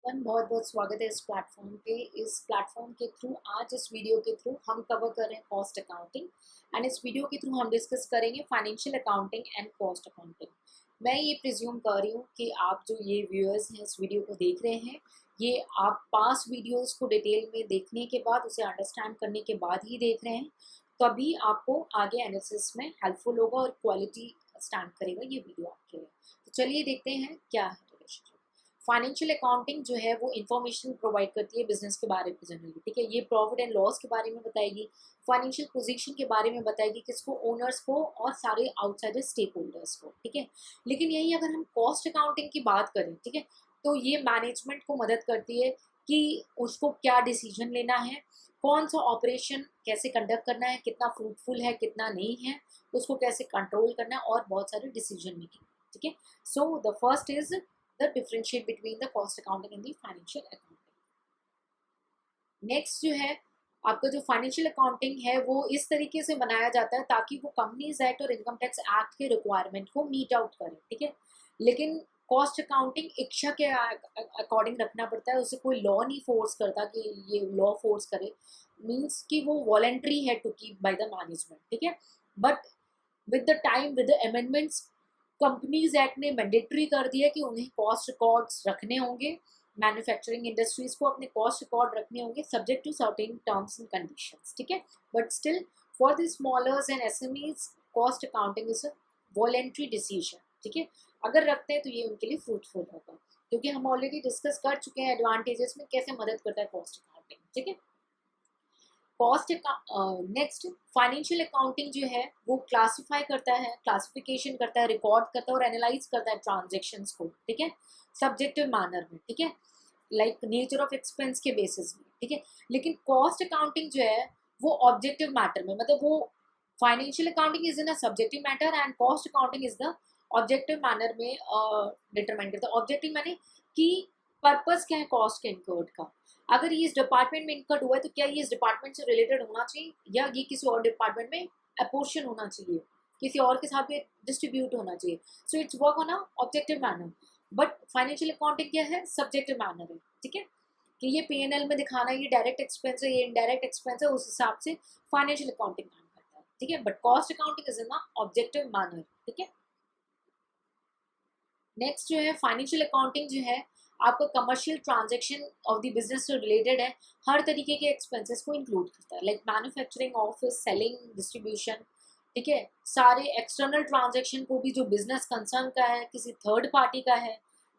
Everyone, बहुत बहुत स्वागत है इस प्लेटफॉर्म पे। इस प्लेटफॉर्म के थ्रू आज इस वीडियो के थ्रू हम कवर कर रहे हैं कॉस्ट अकाउंटिंग एंड इस वीडियो के थ्रू हम डिस्कस करेंगे financial accounting and cost accounting. मैं ये प्रिज्यूम कर रही हूँ कि आप जो ये व्यूअर्स हैं इस वीडियो को देख रहे हैं, ये आप पास वीडियोस को डिटेल में देखने के बाद उसे अंडरस्टैंड करने के बाद ही देख रहे हैं, तभी आपको आगे एनालिसिस में हेल्पफुल होगा और क्वालिटी स्टैंड करेगा ये वीडियो आपके लिए। तो चलिए देखते हैं क्या है रिलेशनशिप। फाइनेंशियल अकाउंटिंग जो है वो इन्फॉर्मेशन प्रोवाइड करती है बिजनेस के बारे में जनरली, ठीक है। ये प्रॉफिट एंड लॉस के बारे में बताएगी, फाइनेंशियल पोजीशन के बारे में बताएगी, किसको, ओनर्स को और सारे आउटसाइडर स्टेक होल्डर्स को, ठीक है। लेकिन यही अगर हम कॉस्ट अकाउंटिंग की बात करें, ठीक है, तो ये मैनेजमेंट को मदद करती है कि उसको क्या डिसीजन लेना है, कौन सा ऑपरेशन कैसे कंडक्ट करना है, कितना फ्रूटफुल है कितना नहीं है, उसको कैसे कंट्रोल करना है और बहुत सारे डिसीजन मेकिंग, ठीक है। So the first is the differentiate between the cost accounting and the financial accounting. Next जो है आपका जो फाइनेंशियल अकाउंटिंग है वो इस तरीके से बनाया जाता है ताकि वो कंपनीज एक्ट और इनकम टैक्स एक्ट के रिक्वायरमेंट को मीट आउट करे, ठीक है। लेकिन कॉस्ट अकाउंटिंग इच्छा के अकॉर्डिंग रखना पड़ता है, उसे कोई लॉ नहीं फोर्स करता कि ये लॉ फोर्स करे, मीन्स कि वो वॉलेंट्री है to keep by the management, ठीक है। But with the time, with the amendments, companies act ने मैंडेटरी कर दिया कि उन्हें कॉस्ट रिकॉर्ड्स रखने होंगे, मैन्युफैक्चरिंग इंडस्ट्रीज को अपने कॉस्ट रिकॉर्ड रखने होंगे subject to certain terms and conditions, ठीक है। But still for the smallers and SMEs cost accounting is a voluntary decision, ठीक है। अगर रखते हैं तो ये उनके लिए फ्रूटफुल होगा, क्योंकि हम ऑलरेडी डिस्कस कर चुके हैं एडवांटेजेस में कैसे मदद करता है कॉस्ट अकाउंटिंग, ठीक है। कॉस्ट नेक्स्ट फाइनेंशियल अकाउंटिंग जो है वो क्लासिफाई करता है, क्लासिफिकेशन करता है, रिकॉर्ड करता है और एनालाइज करता है ट्रांजेक्शन्स को, ठीक है, सब्जेक्टिव मैनर में, ठीक है, लाइक नेचर ऑफ एक्सपेंस के बेसिस में, ठीक है। लेकिन कॉस्ट अकाउंटिंग जो है वो ऑब्जेक्टिव मैटर में, मतलब वो financial accounting is in a subjective matter and cost accounting is the objective manner में डिटरमाइन करता है। ऑब्जेक्टिव माने कि पर्पस क्या है कॉस्ट के इनकर्ड का, अगर ये इस डिपार्टमेंट में इनकर्ड हुआ है तो क्या ये इस डिपार्टमेंट से रिलेटेड होना चाहिए या ये किसी और डिपार्टमेंट में अपोर्शन होना चाहिए, किसी और के साथ भी डिस्ट्रीब्यूट होना चाहिए। So it's work on a objective manner. But financial accounting क्या है, सब्जेक्टिव मैनर है, ठीक है, कि ये P&L में दिखाना है, ये डायरेक्ट एक्सपेंस है, ये इनडायरेक्ट एक्सपेंस है, उस हिसाब से फाइनेंशियल अकाउंटिंग काम करता है, ठीक है। But cost accounting is in a objective manner, ठीक है। नेक्स्ट जो है फाइनेंशियल अकाउंटिंग जो है आपका commercial transaction of the business से रिलेटेड है, हर तरीके के एक्सपेंसेस को इंक्लूड करता है, like manufacturing, office, selling, distribution, ठीक है, सारे एक्सटर्नल ट्रांजैक्शन को भी जो बिजनेस कंसर्न का है, किसी थर्ड पार्टी का है,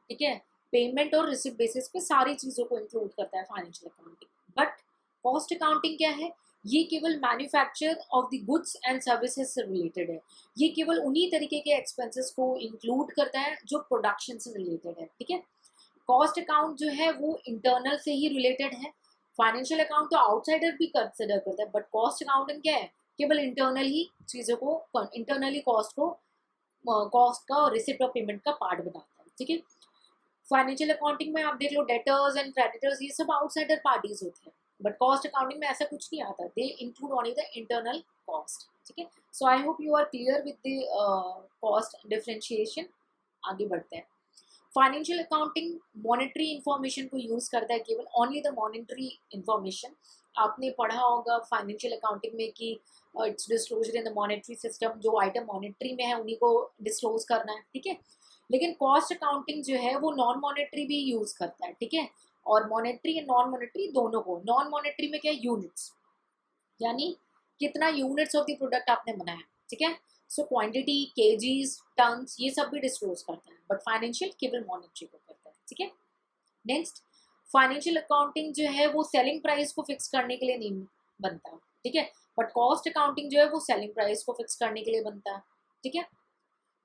ठीक है, पेमेंट और रिसिप्ट बेसिस पे सारी चीज़ों को इंक्लूड करता है financial accounting. But cost accounting क्या है, ये केवल manufacture of the goods and services से रिलेटेड है, ये केवल उन्हीं तरीके के एक्सपेंसेस को इंक्लूड करता है जो प्रोडक्शन से रिलेटेड है, ठीक है। कॉस्ट अकाउंट जो है वो इंटरनल से ही रिलेटेड है, फाइनेंशियल अकाउंट तो आउटसाइडर भी कंसिडर करता है, बट कॉस्ट अकाउंटिंग क्या है, केवल इंटरनल ही चीज़ों को, इंटरनली कॉस्ट का और रिसिप्ट ऑफ पेमेंट का पार्ट बनाता है, ठीक है। फाइनेंशियल अकाउंटिंग में आप देख लो डेटर्स एंड क्रेडिटर्स, ये सब आउटसाइडर पार्टीज होते हैं, बट कॉस्ट अकाउंटिंग में ऐसा कुछ नहीं आता, they include only the internal cost, ठीक है। So I hope you are clear with the cost differentiation. आगे बढ़ते हैं। फाइनेंशियल अकाउंटिंग मॉनेटरी इंफॉर्मेशन को यूज़ करता है, केवल ओनली द मॉनेटरी इंफॉर्मेशन। आपने पढ़ा होगा फाइनेंशियल अकाउंटिंग में कि it's disclosure in the monetary system, जो आइटम मॉनेटरी में है उन्हीं को डिस्क्लोज करना है, ठीक है। लेकिन कॉस्ट अकाउंटिंग जो है वो नॉन मॉनेटरी भी यूज़ करता है, ठीक है, और मॉनेटरी एंड नॉन मॉनेटरी दोनों को। नॉन मॉनेटरी में क्या है, यूनिट्स, यानी कितना यूनिट्स ऑफ द प्रोडक्ट आपने बनाया, ठीक है। सो क्वांटिटी, केजीज, टन्स, ये सब भी डिस्क्लोज करता है, बट फाइनेंशियल केवल मॉनेटरी को करता है, ठीक है। नेक्स्ट फाइनेंशियल अकाउंटिंग जो है वो सेलिंग प्राइस को फिक्स करने के लिए नहीं बनता, ठीक है, बट कॉस्ट अकाउंटिंग जो है वो सेलिंग प्राइस को फिक्स करने के लिए बनता है, ठीक है।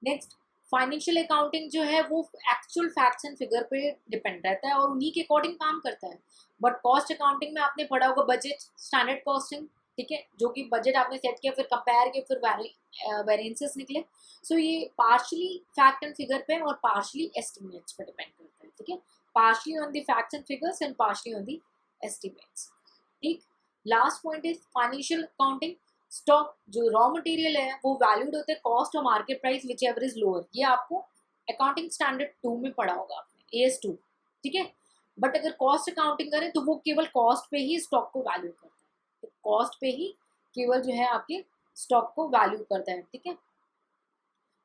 नेक्स्ट फाइनेंशियल अकाउंटिंग जो है वो एक्चुअल फैक्ट्स एंड फिगर पे डिपेंड रहता है और उन्हीं के अकॉर्डिंग काम करता है। बट कॉस्ट अकाउंटिंग में आपने पढ़ा होगा बजट, स्टैंडर्ड कॉस्टिंग, ठीक है, जो कि बजट आपने सेट किया, फिर कंपेयर किया, फिर वेरिएंसेस निकले। सो ये पार्शली फैक्ट एंड फिगर पे और पार्शली एस्टिमेट्स पे डिपेंड करता है, ठीक है, partially on the facts and figures and partially on the estimates, ठीक। Last point is financial accounting stock, जो रॉ मटेरियल है वो वैल्यूड होते हैं कॉस्ट और market price whichever is lower, ये आपको अकाउंटिंग स्टैंडर्ड 2 में पढ़ा होगा आपने, AS2, ठीक है। बट अगर कॉस्ट अकाउंटिंग करें तो वो केवल कॉस्ट पे ही स्टॉक को वैल्यू करता है, तो कॉस्ट पे ही केवल जो है आपके स्टॉक को वैल्यू करता है, ठीक है।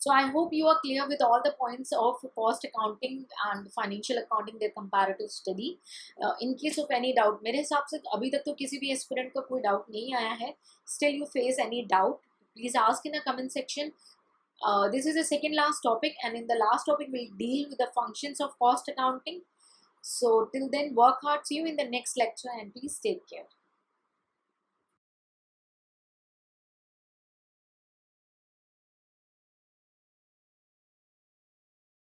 So I hope you are clear with all the points of cost accounting and financial accounting, their comparative study. In case of any doubt, मेरे हिसाब से अभी तक तो किसी भी एस्पिरेंट को कोई डाउट नहीं आया है. Still you face any doubt, please ask in the comment section. This is the second last topic, and in the last topic we'll deal with the functions of cost accounting. So till then, work hard. See you in the next lecture, and please take care.